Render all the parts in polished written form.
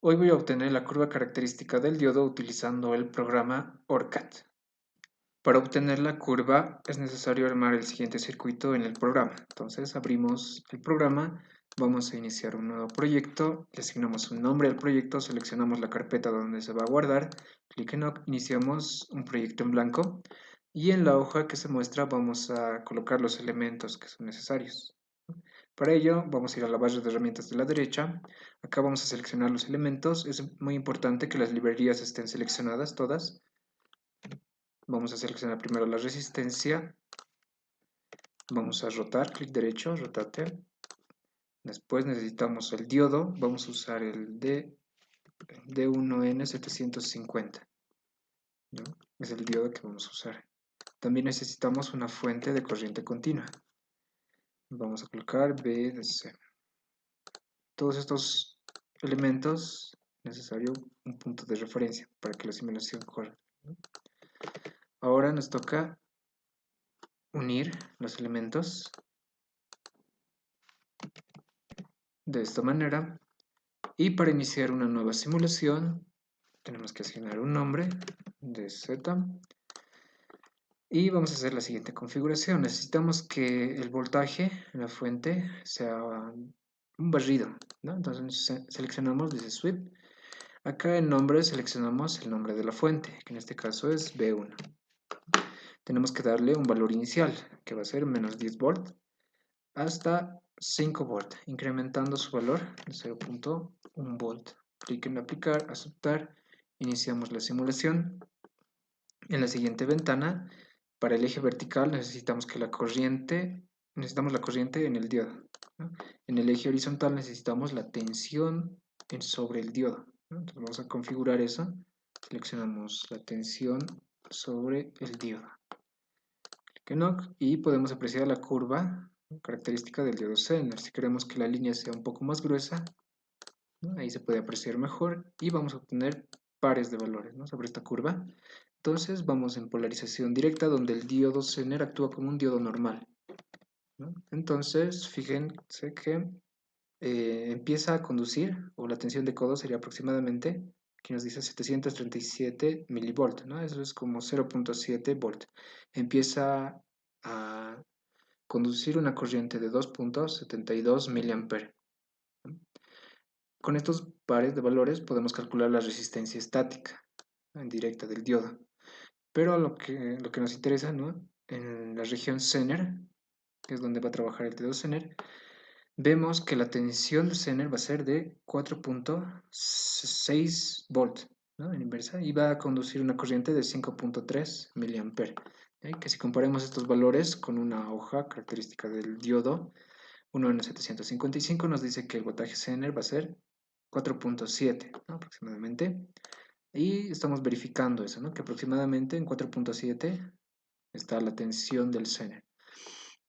Hoy voy a obtener la curva característica del diodo utilizando el programa ORCAD. Para obtener la curva es necesario armar el siguiente circuito en el programa. Entonces abrimos el programa, vamos a iniciar un nuevo proyecto, le asignamos un nombre al proyecto, seleccionamos la carpeta donde se va a guardar, clic en OK, iniciamos un proyecto en blanco y en la hoja que se muestra vamos a colocar los elementos que son necesarios. Para ello vamos a ir a la barra de herramientas de la derecha, acá vamos a seleccionar los elementos, es muy importante que las librerías estén seleccionadas todas. Vamos a seleccionar primero la resistencia, vamos a rotar, clic derecho, rotate. Después necesitamos el diodo, vamos a usar el D1N750, ¿no? Es el diodo que vamos a usar. También necesitamos una fuente de corriente continua. Vamos a colocar BDC. Todos estos elementos, necesario un punto de referencia para que la simulación corra, ¿no? Ahora nos toca unir los elementos de esta manera. Y para iniciar una nueva simulación, tenemos que asignar un nombre de Z. Y vamos a hacer la siguiente configuración. Necesitamos que el voltaje en la fuente sea un barrido, ¿no? Entonces seleccionamos desde Sweep. Acá en nombre seleccionamos el nombre de la fuente, que en este caso es B1. Tenemos que darle un valor inicial, que va a ser menos 10 volt, hasta 5 volt, incrementando su valor de 0.1 volt. Clic en aplicar, aceptar, iniciamos la simulación. En la siguiente ventana, para el eje vertical necesitamos la corriente en el diodo, ¿no? En el eje horizontal necesitamos la tensión sobre el diodo, ¿no? Entonces vamos a configurar eso, seleccionamos la tensión sobre el diodo. Clic en OK y podemos apreciar la curva característica del diodo Zener. Si queremos que la línea sea un poco más gruesa, ¿no? Ahí se puede apreciar mejor y vamos a obtener pares de valores, ¿no? Sobre esta curva. Entonces vamos en polarización directa donde el diodo Zener actúa como un diodo normal, ¿no? Entonces fíjense que empieza a conducir, o la tensión de codo sería aproximadamente, aquí nos dice 737 milivolt, ¿no? Eso es como 0.7 volt. Empieza a conducir una corriente de 2.72 miliamperes. Con estos pares de valores podemos calcular la resistencia estática en directa del diodo. Pero lo que nos interesa, ¿no? En la región Zener, que es donde va a trabajar el diodo Zener, vemos que la tensión de Zener va a ser de 4.6 volt, ¿no? En inversa, y va a conducir una corriente de 5.3 miliamperes. Que si comparamos estos valores con una hoja característica del diodo 1N755 nos dice que el voltaje Zener va a ser 4.7, ¿no? Aproximadamente. Y estamos verificando eso, ¿no? Que aproximadamente en 4.7 está la tensión del Zener.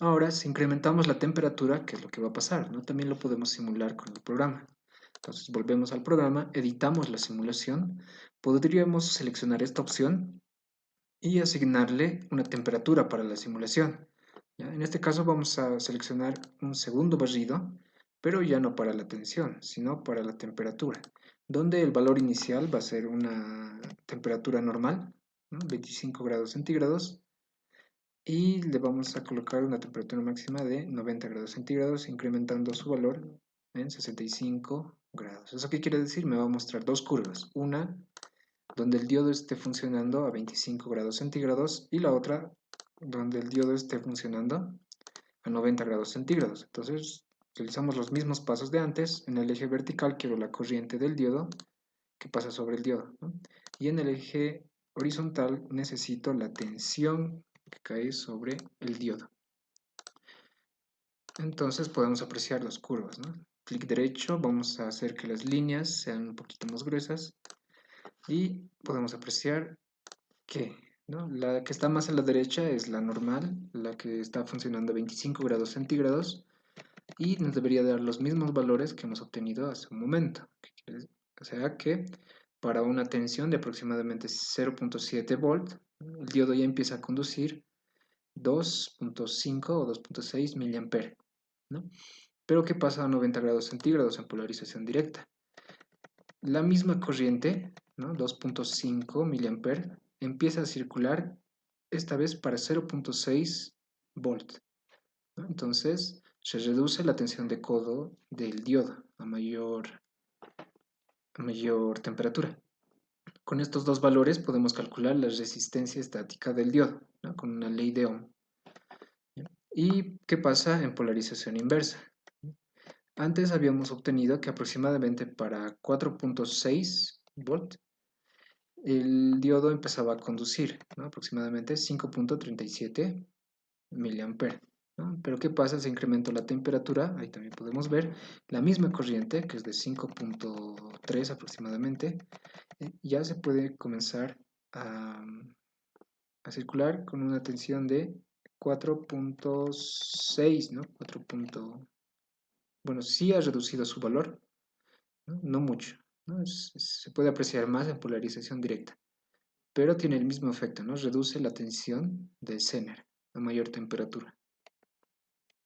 Ahora, si incrementamos la temperatura, ¿qué es lo que va a pasar, ¿no? También lo podemos simular con el programa. Entonces volvemos al programa, editamos la simulación, podríamos seleccionar esta opción y asignarle una temperatura para la simulación, ¿ya? En este caso vamos a seleccionar un segundo barrido, pero ya no para la tensión, sino para la temperatura, donde el valor inicial va a ser una temperatura normal, ¿no? 25 grados centígrados, y le vamos a colocar una temperatura máxima de 90 grados centígrados, incrementando su valor en 65 grados. ¿Eso qué quiere decir? Me va a mostrar dos curvas, una donde el diodo esté funcionando a 25 grados centígrados y la otra donde el diodo esté funcionando a 90 grados centígrados. Entonces, utilizamos los mismos pasos de antes. En el eje vertical quiero la corriente del diodo que pasa sobre el diodo, ¿no? Y en el eje horizontal necesito la tensión que cae sobre el diodo. Entonces podemos apreciar las curvas, ¿no? Clic derecho, vamos a hacer que las líneas sean un poquito más gruesas y podemos apreciar que, ¿no? La que está más a la derecha es la normal, la que está funcionando a 25 grados centígrados y nos debería dar los mismos valores que hemos obtenido hace un momento. O sea que para una tensión de aproximadamente 0.7 volt, el diodo ya empieza a conducir 2.5 o 2.6 miliamperes, ¿no? Pero ¿qué pasa a 90 grados centígrados en polarización directa? la misma corriente, ¿no? 2.5 miliamperes, empieza a circular esta vez para 0.6 volt, ¿no? Entonces se reduce la tensión de codo del diodo a mayor temperatura. Con estos dos valores podemos calcular la resistencia estática del diodo, ¿no? Con una ley de Ohm. ¿Y qué pasa en polarización inversa? Antes habíamos obtenido que aproximadamente para 4.6 volt el diodo empezaba a conducir, ¿no? Aproximadamente 5.37 miliamperes, ¿no? Pero ¿qué pasa? Se incrementó la temperatura, ahí también podemos ver la misma corriente, que es de 5.3 aproximadamente, ya se puede comenzar a, a circular con una tensión de 4.6, ¿no? 4. Bueno, sí ha reducido su valor, ¿no? No mucho, ¿no? Se puede apreciar más en polarización directa, pero tiene el mismo efecto, ¿no? Reduce la tensión de Zener a mayor temperatura.